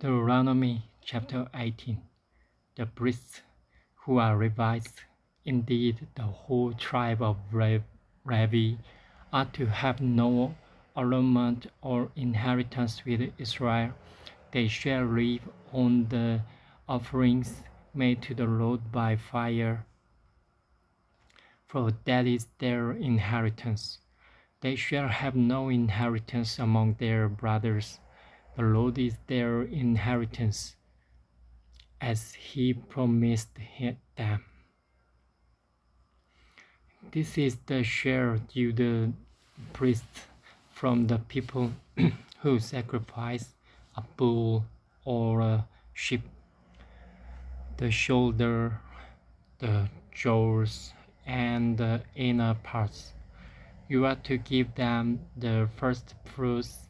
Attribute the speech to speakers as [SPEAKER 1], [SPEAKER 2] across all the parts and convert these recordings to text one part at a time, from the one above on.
[SPEAKER 1] Deuteronomy chapter 18. The priests who are Levites, indeed the whole tribe of Levi, are to have no allotment or inheritance with Israel. They shall live on the offerings made to the Lord by fire, for that is their inheritance. They shall have no inheritance among their brothers. The Lord is their inheritance, as he promised them. This is the share due the priests from the people who sacrifice a bull or a sheep, the shoulder, the jaws, and the inner parts. You are to give them the first fruits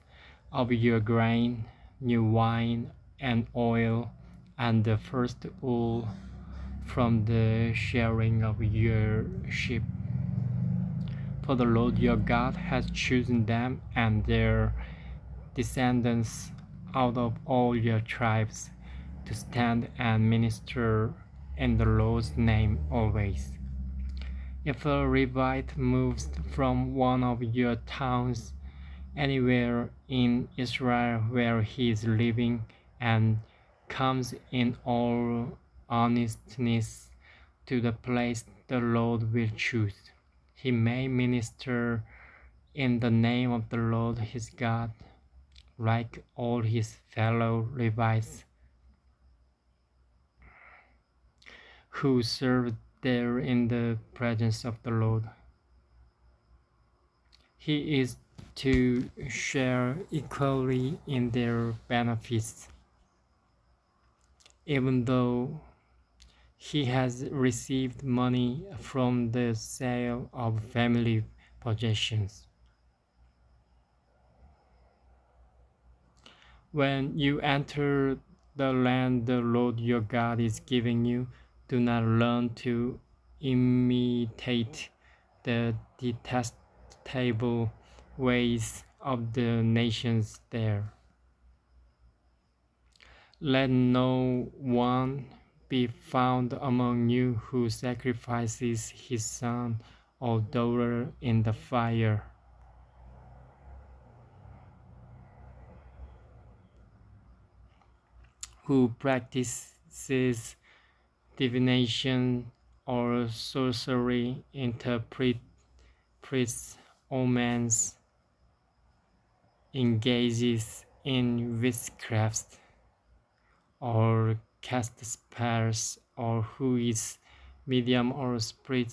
[SPEAKER 1] of your grain, new wine, and oil, and the first wool from the shearing of your sheep. For the Lord your God has chosen them and their descendants out of all your tribes to stand and minister in the Lord's name always. If a Levite moves from one of your towns anywhere in Israel where he is living and comes in all honestness to the place the Lord will choose, he may minister in the name of the Lord his God, like all his fellow Levites who serve there in the presence of the Lord. He is to share equally in their benefits, even though he has received money from the sale of family possessions. When you enter the land the Lord your God is giving you, do not learn to imitate the detestable ways of the nations there. Let no one be found among you who sacrifices his son or daughter in the fire, who practices divination or sorcery, interprets omens, engages in witchcraft, or casts spells, or who is medium or spirit,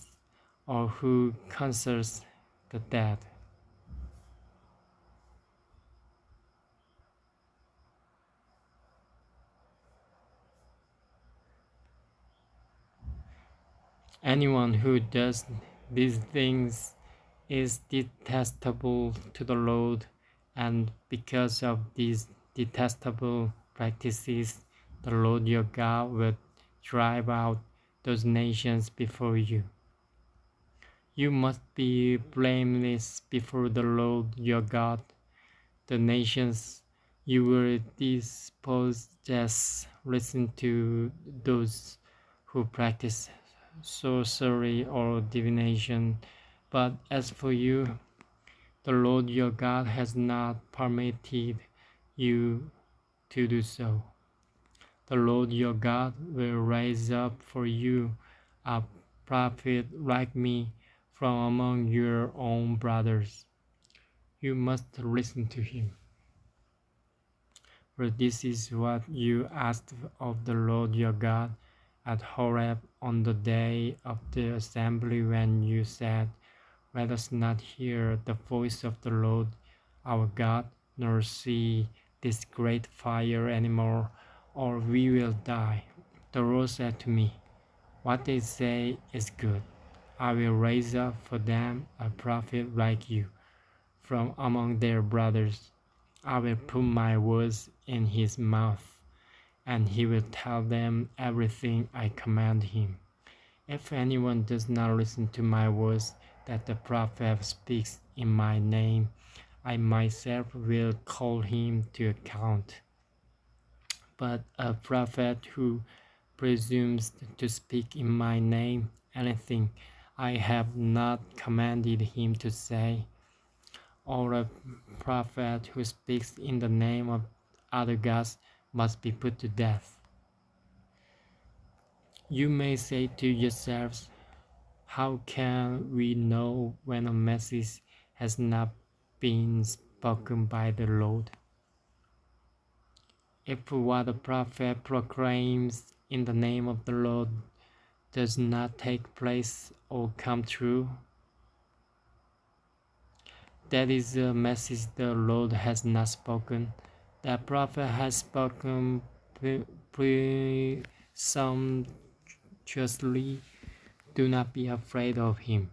[SPEAKER 1] or who consults the dead. Anyone who does these things is detestable to the Lord, and because of these detestable practices, the Lord your God will drive out those nations before you. You must be blameless before the Lord your God. The nations you will dispossess listen to those who practice sorcery or divination, but as for you, the Lord your God has not permitted you to do so. The Lord your God will raise up for you a prophet like me from among your own brothers. You must listen to him. For this is what you asked of the Lord your God at Horeb on the day of the assembly, when you said, "Let us not hear the voice of the Lord our God, nor see this great fire anymore, or we will die." The Lord said to me, "What they say is good. I will raise up for them a prophet like you from among their brothers. I will put my words in his mouth, and he will tell them everything I command him. If anyone does not listen to my words that the prophet speaks in my name, I myself will call him to account. But a prophet who presumes to speak in my name anything I have not commanded him to say, or a prophet who speaks in the name of other gods must be put to death. You may say to yourselves, how can we know when a message has not been spoken by the Lord? If what a prophet proclaims in the name of the Lord does not take place or come true, that is a message the Lord has not spoken. The prophet has spoken presumptuously. Do not be afraid of him.